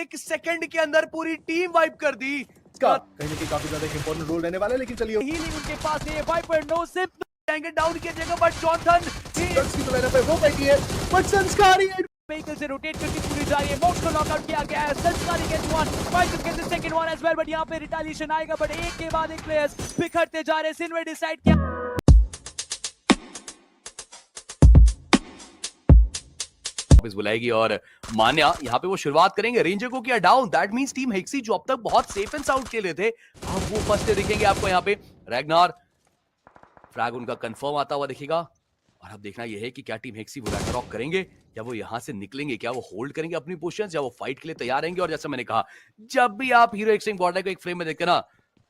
एक सेकंड के अंदर पूरी टीम वाइप कर दी। कहीं ना कहीं काफी ज्यादा इंपॉर्टेंट रोल रहने वाला है, लेकिन चलिए हीलिंग उनके पास नहीं है, वाइपर नो सिप जाएंगे डाउन किया जाएगा, बट जॉनथन की तो लाइनअप है वो बैठी है, बट संस्कारी व्हीकल से रोटेट करके पूरी जा रही है। मोक्स को नॉकआउट किया गया है, Sanskari gets one, fighters get the second one as well, but यहां पे रिटेलिएशन आएगा, बट एक के बाद एक प्लेयर्स बिखरते जा रहे हैं। सिन्वे डिसाइड किया बुलाएगी और मान्या यहाँ पे वो शुरुआत करेंगे। रेंजर को किया डाउन, दैट मींस टीम हेक्सी जो अब तक बहुत सेफ एंड साउंड खेले थे, अब वो फर्स्ट दिखेंगे आपको यहाँ पे। रैग्नार फ्रैग उनका कंफर्म आता हुआ दिखेगा, और अब देखना यह है कि क्या टीम हेक्सी वो रैग्नारॉक करेंगे या वो यहां से निकलेंगे, क्या वो होल्ड करेंगे अपनी पोजीशंस या वो फाइट के लिए तैयार रहेंगे। और जैसा मैंने कहा, जब भी आप हीरो एक्सट्रीम गॉडलाइक को एक फ्रेम में देखते ना,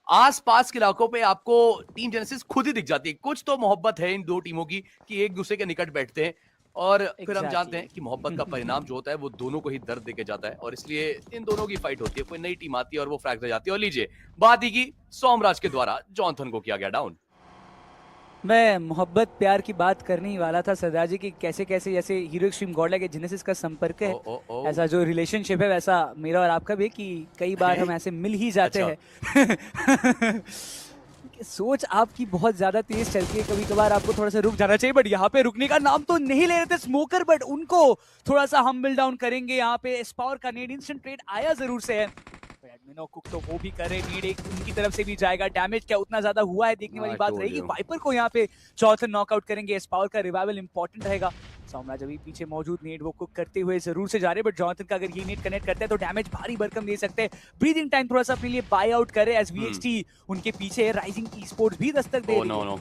आसपास के इलाकों पे आपको टीम जेनेसिस खुद ही दिख जाती है। कुछ तो मोहब्बत है इन दो टीमों की कि एक दूसरे के निकट बैठते हैं, और फिर हम जानते हैं कि मोहब्बत का परिणाम जो होता है वो दोनों को ही दर्द देके जाता है, और इसलिए इन दोनों की फाइट होती है। कोई नई टीम आती है और वो फ्रैग जाती है। और लीजिए बात ही की सोमराज के द्वारा जॉनथन को किया गया डाउन। मैं मोहब्बत प्यार की बात करने ही वाला था सरदार जी की, कैसे कैसे जैसे हीरो एक्सट्रीम गॉडलाइक के जेनेसिस का संपर्क है, ऐसा जो रिलेशनशिप है वैसा मेरा और आपका भी, कि कई बार हम ऐसे मिल ही जाते हैं। सोच आपकी बहुत ज्यादा तेज चलती है, कभी कभार आपको थोड़ा सा रुक जाना चाहिए, बट यहाँ पे रुकने का नाम तो नहीं ले रहे थे स्मोकर, बट उनको थोड़ा सा हम्बल डाउन करेंगे। यहाँ पे स्पावर का नेड इंस्टेंट ट्रेड आया जरूर से है, एडमिनो कुक तो वो भी करे, नीड एक उनकी तरफ से भी जाएगा। डैमेज क्या उतना ज्यादा हुआ है देखने वाली बात रहेगी। वाइपर को यहाँ पे चौथन नॉकआउट करेंगे, स्पावर का रिवाइवल इंपॉर्टेंट रहेगा। सोमराज अभी पीछे मौजूद, नीड वो कुक करते हुए जरूर से जा रहे हैं, बट जॉनथन का अगर ये नीड कनेक्ट करता है तो डैमेज भारी भरकम दे सकते हैं। ब्रीदिंग टाइम थोड़ा सा अपने लिए बाय आउट करे, एज वीएक्सटी उनके पीछे है। राइजिंग ई-स्पोर्ट्स भी दस्तक दे रही है।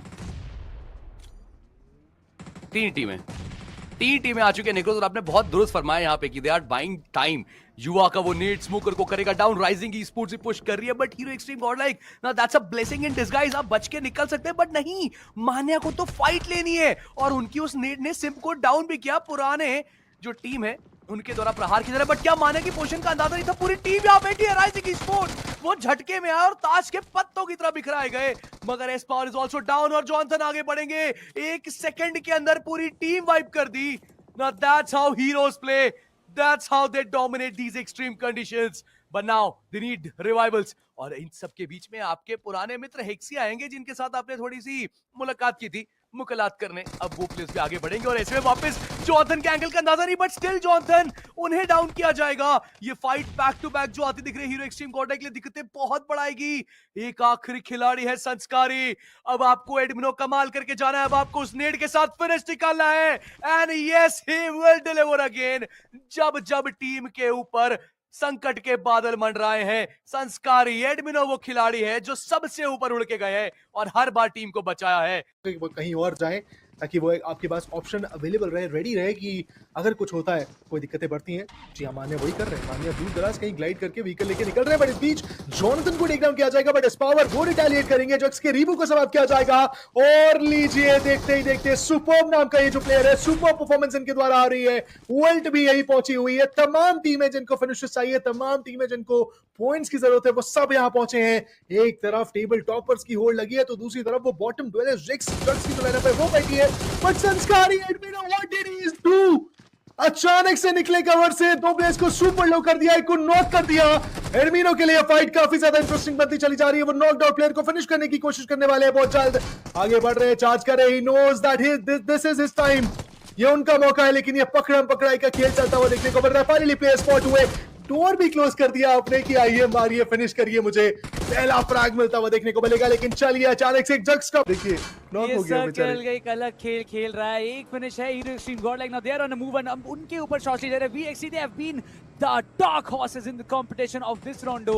तीन टीमें आ चुके हैं निकोलस, और आपने बहुत दुरुस्त फरमाया यहाँ पे कि दे आर बाइंग टाइम। युवा का वो नीड स्मोकर को करेगा down, rising e sports push कर रही है, बट हीरो एक्सट्रीम गॉडलाइक ना that's a blessing in disguise. आप बच के निकल सकते हैं, बट नहीं, मान्या को तो फाइट लेनी है, और उनकी उस नीड ने सिम को डाउन भी किया। पुराने जो टीम है उनके द्वारा प्रहार की तरह, बट क्या मान्या की पोजीशन का अंदाजा नहीं था। पूरी टीम यहाँ बैठी है, राइजिंग ई स्पोर्ट्स वो झटके में आया और ताश के पत्तों की तरह बिखराए गए, मगर S power is also down, और जॉनथन आगे बढ़ेंगे। एक सेकंड के अंदर पूरी टीम वाइप कर दी। Now that's how heroes play. That's how they dominate these extreme conditions. But now they need revivals. और इन सब के बीच में आपके पुराने मित्र हेक्सी आएंगे, जिनके साथ आपने थोड़ी सी मुलाकात की थी, मुकलात करने। अब वो प्लेस पे आगे बढ़ेंगे, और ऐसे में वापस जॉनथन के एंगल का अंदाजा नहीं, बट स्टिल जॉनथन उन्हें डाउन किया जाएगा। ये फाइट बैक टू बैक जो आती दिख रही है हीरो एक्सट्रीम गॉडलाइक के लिए, दिक्कतें बहुत बढ़ाएगी। एक आखिरी खिलाड़ी है संस्कारी, अब आपको एडमिनो कमाल करके जाना है, अब आपको उस नेड के साथ फिनिश निकालना है, and yes he will deliver again. जब जब टीम के ऊपर संकट के बादल मंडराए हैं, संस्कारी एडमिनो वो खिलाड़ी है जो सबसे ऊपर उड़ के गए हैं और हर बार टीम को बचाया है। वो कहीं और जाए, ताकि वो आपके पास ऑप्शन अवेलेबल रहे, रेडी रहे कि अगर कुछ होता है, कोई दिक्कतें बढ़ती हैं। जी हाँ, मान्या वही कर रहे हैं। मान्या दूर दराज कहीं ग्लाइड करके व्हीकल लेके निकल रहे हैं, बट इस बीच जॉनथन को टेक डाउन किया जाएगा, बट स्पावर वो रिटेलिएट करेंगे, जक्स के रीबू को समाप्त किया जाएगा। और लीजिए, देखते ही देखते सुपर्ब नाम का ये जो प्लेयर है, सुपर परफॉर्मेंस इनके द्वारा आ रही है। वर्ल्ड भी यही पहुंची हुई है। तमाम टीमें जिनको फिनिशर्स चाहिए, तमाम टीमें जिनको पॉइंट्स की जरूरत है, वो सब यहां पहुंचे हैं। एक तरफ टेबल टॉपर्स की होड़ लगी है, तो दूसरी तरफ वो बॉटम ड्वेलर्स जक्स की जो लाइनअप है वो बैठी है, बट संस्कारी एडमिनो व्हाट डिड ही डू? अचानक से निकले कवर से दो प्लेयर्स को सुपर लो कर दिया, एक को नॉक कर दिया। एडमिनो के लिए फाइट काफी ज्यादा इंटरेस्टिंग बनती चली जा रही है। वो नॉकड आउट प्लेयर को फिनिश करने की कोशिश करने वाले हैं, बहुत जल्द आगे बढ़ रहे हैं, चार्ज कर रहे हैं। He knows that this is his time, ये उनका मौका है, लेकिन ये पकड़म पकड़ाई का खेल चलता हुआ देखने को मिल रहा है। फाइनली प्लेयर स्पॉट हुए, डोर भी क्लोज कर दिया आपने कि आइए मारिए, फिनिश करिए, मुझे पहला फ्रैग मिलता हुआ देखने को मिलेगा। लेकिन चलिए, अचानक से जक्स का देखिए नॉक हो गया बेचारे। एक अलग खेल खेल रहा है, एक फिनिश है hero extreme godlike. Now they are on a move, and उनके ऊपर शॉट्स ले जा रहे हैं VXC. They have been the dark horses in the competition of this round.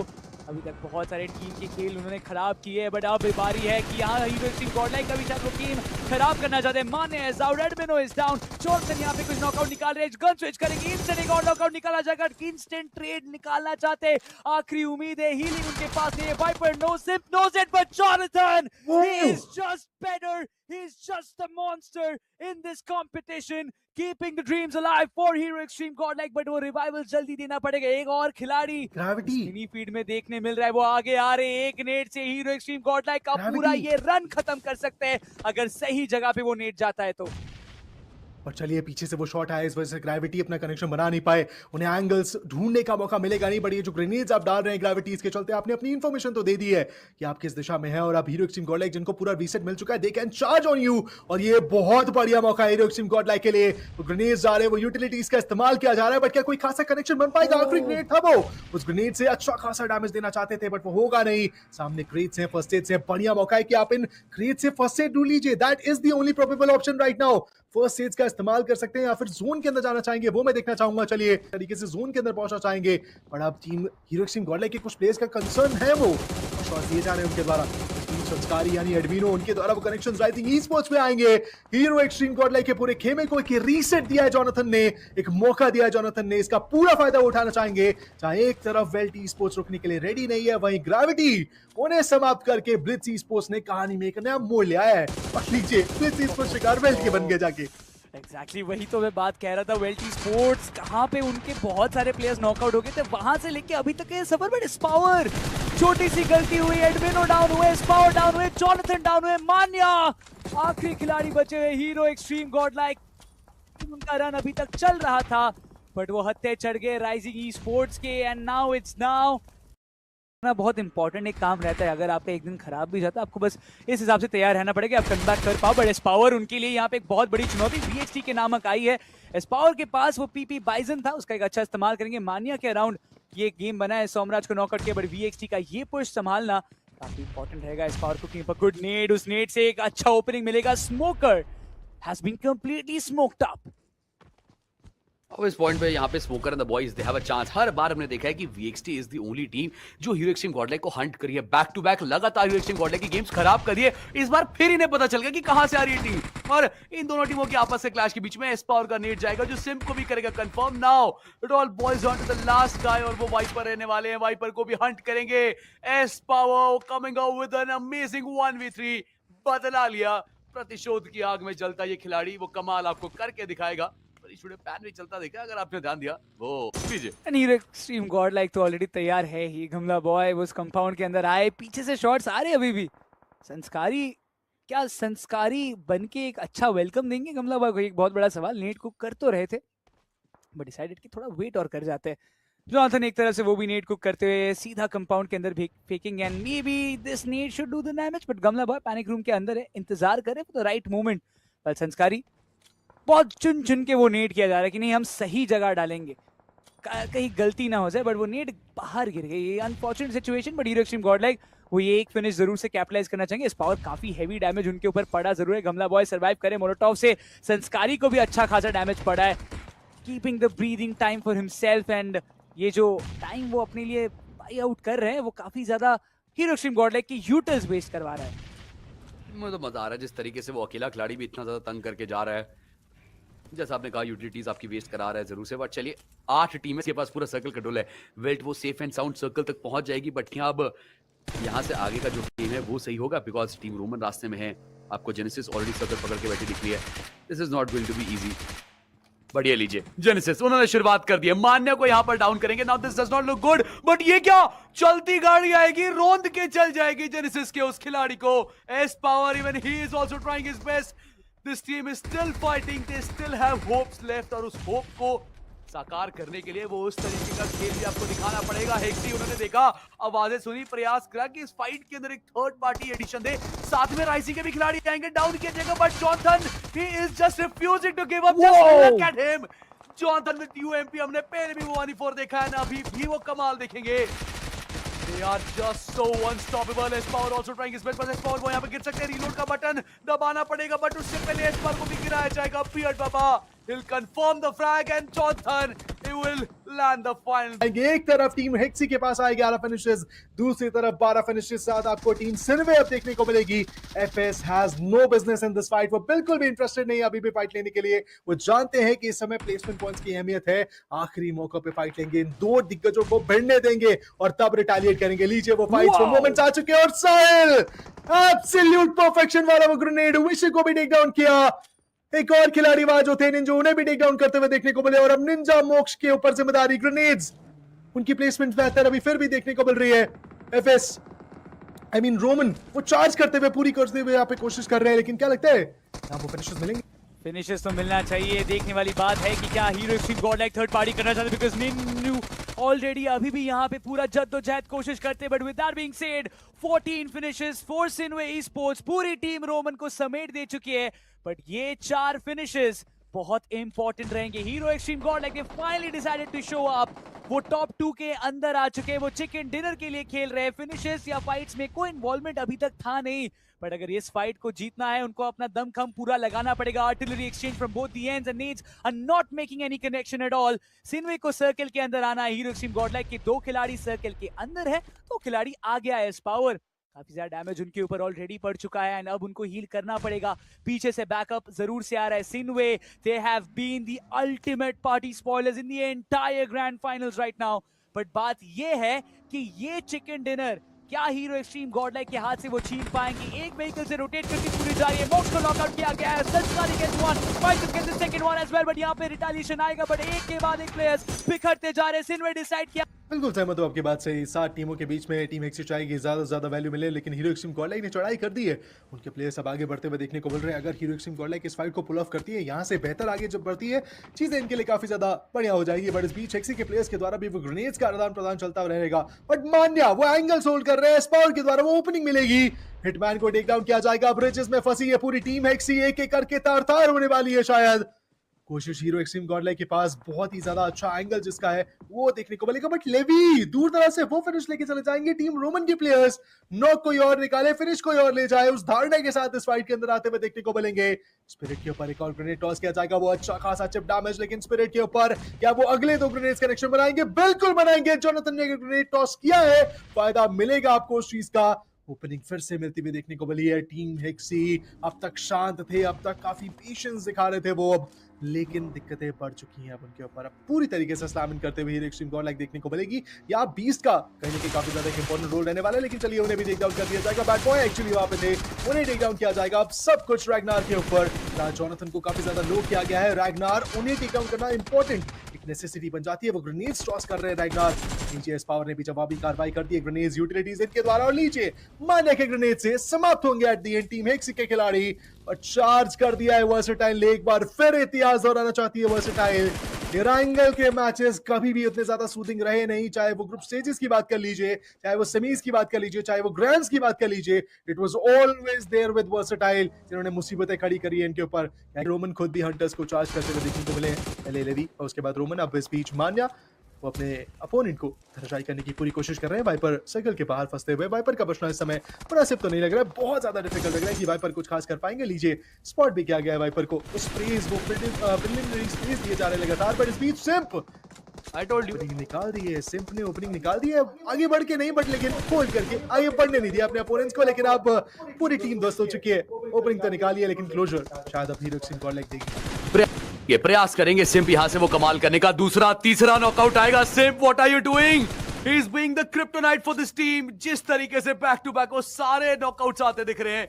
अभी तक बहुत सारे टीम के खेल उन्होंने खराब किए हैं, बट अब बारी है कि यहाँ हीरो एक्सट्रीम गॉडलाइक का भी शायद वो गेम खराब करना चाहते हैं। Manya is out, Admino is down, Jonathan यहाँ पे कुछ नॉकआउट निकाल रहे हैं, गन स्विच करेंगे, इंस्टेंट एक और नॉकआउट निकाला जाएगा, इंस्टेंट ट्रेड निकालना चाहते हैं। आखिरी उम्मीद है, हीलिंग उनके पास नहीं है। Viper no Simp knows it, but Jonathan he is just better, he is just a monster in this competition, keeping the dreams alive for Hero Extreme Godlike, but वो रिवाइवल जल्दी देना पड़ेगा। एक और खिलाड़ी ग्रेविटी मिनी फीड में देखने मिल रहा है, वो आगे आ रहे हैं। एक नेट से हीरो एक्सट्रीम गॉडलाइक का पूरा ये रन खत्म कर सकते हैं, अगर सही जगह पे वो नेट जाता है तो। पर चलिए पीछे से वो शॉट आया, इस वजह से ग्रेविटी अपना कनेक्शन बना नहीं पाए, उन्हें एंगल्स ढूंढने का मौका मिलेगा नहीं। बट ये जो ग्रेनेड्स आप डाल रहे हैं ग्रेविटीज के चलते, आपने अपनी इन्फॉर्मेशन तो दे दी है कि आप किस दिशा में है, और आप हीरो एक्सट्रीम गॉडलाइक जिनको पूरा रीसेट मिल चुका है, they can charge on you. और ये बहुत बढ़िया मौका है हीरो एक्सट्रीम गॉडलाइक के लिए। वो ग्रेनेड्स जा रहे हैं, वो यूटिलिटीज का इस्तेमाल किया जा रहा है, बट क्या कोई खासा कनेक्शन बन पाएगा? आखिरी ग्रेनेड था वो, उस ग्रेनेड से अच्छा खासा डैमेज देना चाहते थे, बट वो होगा नहीं। सामने क्रेट्स हैं, फर्स्ट एड से बढ़िया मौका है कि आप इन क्रेट से फर्स्ट एड ढूंढ लीजिए। That is the only probable option right now. First aids का इस्तेमाल कर सकते हैं या फिर जोन के अंदर जाना चाहेंगे, वो मैं देखना चाहूंगा। चलिए तरीके से जोन के अंदर पहुंचना चाहेंगे, पर अब टीम हीरो एक्सट्रीम गॉडलाइक के कुछ प्लेयर्स का कंसर्न है, वो शॉट दिए जा रहे हैं उनके द्वारा। संस्कारी यानी एडमिनो, उनके द्वारा वो कनेक्शंस राइजिंग ई स्पोर्ट्स में आएंगे। हीरो एक्सट्रीम गॉडलाइक के पूरे खेमे को एक रीसेट दिया है जोनाथन ने, एक मौका दिया है जोनाथन ने, इसका पूरा फायदा उठाना चाहेंगे। चाहे एक तरफ वेल्ट ई स्पोर्ट्स रुकने के लिए रेडी नहीं है, वहीं ग्रेविटी उन्हें समाप्त करके ब्लिट्ज ई स्पोर्ट्स ने कहानी में एक नया मोड़ लिया है। और लीजिए ब्लिट्ज ई स्पोर्ट्स शिकार वेल्ट के बन गए जाके। एग्जैक्टली वही तो मैं बात कह रहा था। वेल्ट स्पोर्ट्स कहाँ पे उनके बहुत सारे प्लेयर्स नॉकआउट हो गए थे, वहां से लेके अभी तक ये सफर में स्पावर छोटी सी गलती हुई, एडमिनो डाउन हुए, स्पावर डाउन हुए, जोनाथन डाउन हुए, मान्या आखिरी खिलाड़ी बचे हुए हीरो एक्सट्रीम गॉडलाइक। उनका रन अभी तक चल रहा था, बट वो हत्थे चढ़ गए राइजिंग ई स्पोर्ट्स के। एंड नाउ इट्स नाउ बहुत इंपॉर्टेंट एक काम रहता है, अगर आपका एक दिन खराब भी जाता है, आपको बस इस हिसाब से तैयार रहना पड़ेगा, आप कमबैक कर पाओ। बट एस्पावर उनके लिए यहाँ पे एक बहुत बड़ी चुनौती VHT के नामक आई है। एस्पावर के पास वो PP बाइजन था, उसका एक अच्छा इस्तेमाल करेंगे। मान्या के अराउंड ये गेम बना है, सोमराज को नॉकआउट किया, बट VHT का ये पुश संभालना काफी इंपॉर्टेंट रहेगा। एस्पावर को कीप अ गुड नेड, उस नेड से एक अच्छा ओपनिंग मिलेगा। Smoker has been completely smoked up. अब इस पॉइंट पे यहाँ पे smoker and the boys they have a chance. हर बार हमने देखा है कि VXT is the only team जो हीरो एक्सट्रीम गॉडलाइक को हंट करी है। बैक टू बैक लगातार हीरो एक्सट्रीम गॉडलाइक की गेम्स खराब करी है। इस बार फिर इन्हें पता चल गया कि कहां से आ रही है टीम, और इन दोनों टीमों के आपस से क्लैश के बीच में एस्पावर का नेट जाएगा जो सिम्प को भी करेगा confirm. Now it all boys on to the last guy, और वो वाइपर रहने वाले हैं। वाइपर को भी हंट करेंगे। Spower coming out with an amazing 1v3, बदला लिया। प्रतिशोध की आग में जलता ये खिलाड़ी, वो कमाल आपको करके दिखाएगा। पैन भी चलता देखा अगर आपने ध्यान दिया वो लीजिए। हीरो एक्सट्रीम गॉडलाइक तो ऑलरेडी तैयार है ही। गमला बॉय उस कंपाउंड के अंदर आए, पीछे से शॉट्स आ रहे अभी भी। संस्कारी क्या संस्कारी बनके एक अच्छा वेलकम देंगे गमला बॉय को? एक बहुत बड़ा सवाल। नेट कुक कर तो रहे थे, बट डिसाइडेड कि थोड़ा वेट और कर जाते हैं। जोनाथन एक तरह से वो भी नेट कुक करते हुए सीधा कंपाउंड के अंदर faking, and may be this net should do the damage, but गमला बॉय पैनिक रूम के अंदर है, इंतजार करे फॉर द राइट मोमेंट। पर संस्कारी बहुत चुन चुन के वो नेट किया जा रहा है कि नहीं हम सही जगह डालेंगे, कहीं गलती ना हो जाए, बट वो नेट बाहर गिर गई। ये unfortunate situation, but hero extreme Godlike वो ये एक फिनिश जरूर से कैपिटलाइज करना चाहेंगे। इस पावर काफी हैवी डैमेज उनके ऊपर पड़ा जरूर है। गमला बॉय सर्वाइव करे मोलोटॉव से, संस्कारी को भी अच्छा खासा डैमेज पड़ा है। Keeping the breathing time for himself, and ये जो टाइम वो अपने लिए बाई आउट कर रहे हैं वो काफी ज्यादा हीरो एक्सट्रीम गॉडलाइक की यूटिल्स वेस्ट करवा रहा है। मुझे तो मजा आ रहा है जिस तरीके से वो अकेला खिलाड़ी भी इतना ज्यादा तंग करके जा रहा है। जैसा आपने कहा यूटिलिटीज आपकी वेस्ट करा रहा है जरूर से, बट चलिए 8 टीम है, के पास पूरा सर्कल कंट्रोल है। वेल्ट वो सेफ एंड साउंड सर्कल तक पहुंच जाएगी, बट अब यहाँ से आगे का जो टीम है वो सही होगा, बिकॉज टीम रोमन रास्ते में है। आपको जेनेसिस ऑलरेडी सर्कल पकड़ के बैठी दिख रही है। This is not going to be easy. बढ़िया लीजिए जेनेसिस, उन्होंने शुरुआत कर दी है। मान्या को यहाँ पर डाउन करेंगे। Now this does not look good, but ये क्या चलती गाड़ी आएगी, रोंद के चल जाएगी जेनेसिस के उस खिलाड़ी को। Spower even he is also trying his best. This team is still fighting, they still have hopes left, और उस होप को साकार करने के लिए वो उस तरीके का खेल भी आपको दिखाना पड़ेगा। हेक्सी उन्होंने देखा, आवाजें सुनी, प्रयास करा कि इस फाइट के अंदर एक थर्ड पार्टी एडिशन दे। साथ में राइसी के भी खिलाड़ी आएंगे, डाउन किया जाएगा, but Jonathan he is just refusing to give up. Just look at him. Jonathan with UMP, हमने पहले भी वो 1v4 देखा है ना, अभी भी वो कमाल देखेंगे। They are just so unstoppable. Espower also trying his best, but Espower को यहाँ पे गिर सकते हैं। रीलोड का बटन दबाना पड़ेगा, बट उससे पहले Espower को भी गिराया जाएगा। Peered Baba he'll confirm the frag, and Jonathon he will land the final. एक तरफ टीम हेक्सी के पास आए 11 फिनिशेस, दूसरी तरफ 12 फिनिशेस साथ आपको टीम सिनवे अब देखने को मिलेगी। FS has no business in this fight. वो बिल्कुल भी इंटरेस्टेड नहीं अभी भी फाइट लेने के लिए। वो जानते हैं कि इस समय प्लेसमेंट पॉइंट्स की अहमियत है। आखिरी मौके पे फाइट लेंगे, इन दो दिग्गजों को भिड़ने देंगे और तब रिटेलिएट करेंगे। लीजिए वो फाइट्स, वो मोमेंट्स आ चुके हैं, और साहिल एब्सोल्यूट परफेक्शन वाला वो ग्रेनेड विश को भी टेक डाउन किया। एक और खिलाड़ी वहां जो थे निंजा, उन्हें भी टेक डाउन करते हुए देखने को मिले, और अब निंजा मोक्ष के ऊपर जिम्मेदारी ग्रेनेड्स, उनकी प्लेसमेंट बेहतर अभी फिर भी देखने को मिल रही है। एफएस आई मीन रोमन वो चार्ज करते हुए पूरी करते हुए यहाँ पे कोशिश कर रहे हैं, लेकिन क्या लगता है यहाँ वो फिनिशेस मिलेंगे? फिनिशेस तो मिलना चाहिए। देखने वाली बात है कि क्या hero extreme Godlike third party करना चाहते, बिकॉज निन्नू ऑलरेडी अभी भी यहाँ पे पूरा जद्दोजहद कोशिश करते, but with that being said 14 finishes for Sinway esports. पूरी टीम रोमन को समेट दे चुकी है, बट ये 4 फिनिशेस बहुत इंपॉर्टेंट रहेंगे। हीरो एक्सट्रीम गॉडलाइक ने finally decided to show up. वो टॉप 2 के अंदर आ चुके हैं, वो चिकन डिनर के लिए खेल रहे हैं। फिनिशेस या फाइट्स में कोई इन्वॉल्वमेंट अभी तक था नहीं, बट अगर इस फाइट को जीतना है उनको अपना दमखम पूरा लगाना पड़ेगा। Artillery exchange from both the ends and nades are not making any connection at all. Sinway को सर्कल के अंदर आना है। हीरो एक्सट्रीम गॉडलाइक के 2 खिलाड़ी सर्कल के अंदर है, 2 खिलाड़ी आ गया है। पावर काफी ज्यादा डैमेज उनके ऊपर ऑलरेडी पड़ चुका है एंड अब उनको हील करना पड़ेगा। पीछे से बैकअप जरूर से आ रहा है Sinway. They have been the ultimate party spoilers in the entire grand finals right now, but बात ये है कि ये चिकन डिनर क्या हीरो एक्सट्रीम गॉडलाइक के हाथ से वो छीन पाएंगे। एक व्हीकल से रोटेट करके पूरी जा रही है। मोक्स को नॉकआउट किया गया है। Sanskari gets one, fight gets the second one as well, but यहां पे रिटेलिएशन आएगा, बट एक के बाद एक प्लेयर्स बिखरते जा रहे हैं। सिनवे डिसाइड किया। बिल्कुल सहमत हूं आपकी बात से। 7 टीमों के बीच में टीम एक्सी चाहेगी ज्यादा से ज्यादा वैल्यू मिले, लेकिन हीरो एक्सट्रीम गॉडलाइक ने चढ़ाई कर दी है। उनके प्लेयर्स अब आगे बढ़ते हुए देखने को मिल रहे हैं। अगर हीरो एक्सट्रीम गॉडलाइक इस फाइट को पुल ऑफ करती है, यहाँ से बेहतर आगे जब बढ़ती है, चीजें इनके लिए काफी ज्यादा बढ़िया हो जाएगी। बट इस बीच एक्सी के प्लेयर्स के द्वारा भी वो ग्रेनेड्स का आदान प्रदान चलता रहेगा। बट मान्या वो एंगल होल्ड कर रहे हैं, स्पावर के द्वारा वो ओपनिंग मिलेगी। हिटमैन को टेक डाउन किया जाएगा। ब्रिजेस में फंसी है पूरी टीम एक्सी, एक एक करके तार-तार होने वाली है। शायद कोशिश हीरो एक्सट्रीम गॉडलाइक के पास बहुत ही ज्यादा अच्छा एंगल जिसका है वो देखने को मिलेगा, बट लेवी दूर दराज से वो फिनिश लेके चले जाएंगे। टीम रोमन के प्लेयर्स नॉक कोई और निकाले, फिनिश कोई और ले जाए, उस धारणा के साथ इस फाइट के अंदर आते हुए देखने को मिलेंगे। स्पिरिट के ऊपर एक और ग्रेनेड टॉस किया जाएगा, वो अच्छा खासा चिप डैमेज, लेकिन स्पिरिट के ऊपर क्या वो अगले 2 ग्रेनेड्स कनेक्शन बनाएंगे? बिल्कुल बनाएंगे। जोनाथन ने ग्रेनेड टॉस किया है, फायदा मिलेगा आपको उस चीज का। ओपनिंग फिर से मिलती हुई देखने को मिली है। टीम हेक्सी अब तक शांत थे, अब तक काफी पेशेंस दिखा रहे थे वो, अब लेकिन दिक्कतें बढ़ चुकी हैं अब उनके ऊपर। अब पूरी तरीके से स्लैम इन करते हुए हीरो एक्सट्रीम गॉडलाइक देखने को मिलेगी। या बीस्ट का कहीं ना कहीं काफी ज्यादा इंपॉर्टेंट रोल रहने वाला है, लेकिन चलिए उन्हें भी टेक डाउन कर दिया जाएगा। बैड बॉय एक्चुअली वहां पे थे, उन्हें टेक डाउन किया जाएगा। अब सब कुछ रैग्नार के ऊपर। जोनाथन को काफी ज्यादा लो किया गया है। रैग्नार उन्हें टेक डाउन करना इंपॉर्टेंट एक नेसेसिटी बन जाती है। वो ग्रेनेड्स टॉस कर रहे हैं रैग्नार। नीचे पावर ने भी जवाबी कार्रवाई कर दी है ग्रेनेड्स यूटिलिटीज इनके द्वारा, और नीचे मान्या के ग्रेनेड से समाप्त होंगे एट द एंड टीम हेक्सी के खिलाड़ी। और चार्ज कर दिया है वर्सेटाइल ने, एक बार फिर इतिहास दोहराना चाहती है वर्सेटाइल। एंगल के मैचेस कभी भी उतने ज्यादा सूदिंग रहे नहीं, चाहे वो ग्रुप स्टेजेस की बात कर लीजिए, चाहे वो सेमीज की बात कर लीजिए, चाहे वो ग्रैंड्स की बात कर लीजिए। It was always there with Versatile, जिन्होंने मुसीबतें खड़ी करी है इनके ऊपर। रोमन खुद भी हंटर्स को चार्ज करते हुए देखने को मिले हैं, पहले लेवी और उसके बाद रोमन। अब इस बीच मान्या वो अपने अपोनेंट को धराशायी करने की पूरी कोशिश कर रहे हैं। वाइपर सर्कल के बाहर फंसते हुए। वाइपर का बचना इस समय मुनासिब तो नहीं लग रहा है, बहुत ज्यादा डिफिकल्ट लग रहा है कि वाइपर कुछ खास कर पाएंगे। लीजिए स्पॉट भी किया गया है वाइपर को, स्प्रेज वो प्रिलिमिनरी स्प्रेज दिए जा रहे हैं लगातार। पर इस बीच सिंप I told you. ओपनिंग निकाल दी है, सिंप ने ओपनिंग निकाल दी है। आगे बढ़ के नहीं, बट लेकिन होल्ड करके आगे बढ़ने नहीं दिया अपने अपोनेंट्स को। लेकिन अब पूरी टीम ध्वस्त हो चुकी है। ओपनिंग तो निकाली है, लेकिन क्लोजर शायद अब हीरो एक्सट्रीम गॉडलाइक देगी। ये प्रयास करेंगे सिम्प यहां से वो कमाल करने का। दूसरा तीसरा नॉकआउट आएगा। Simp what are you doing? He is being the kryptonite for this team. जिस तरीके से बैक टू बैक वो सारे नॉकआउट्स आते दिख रहे हैं,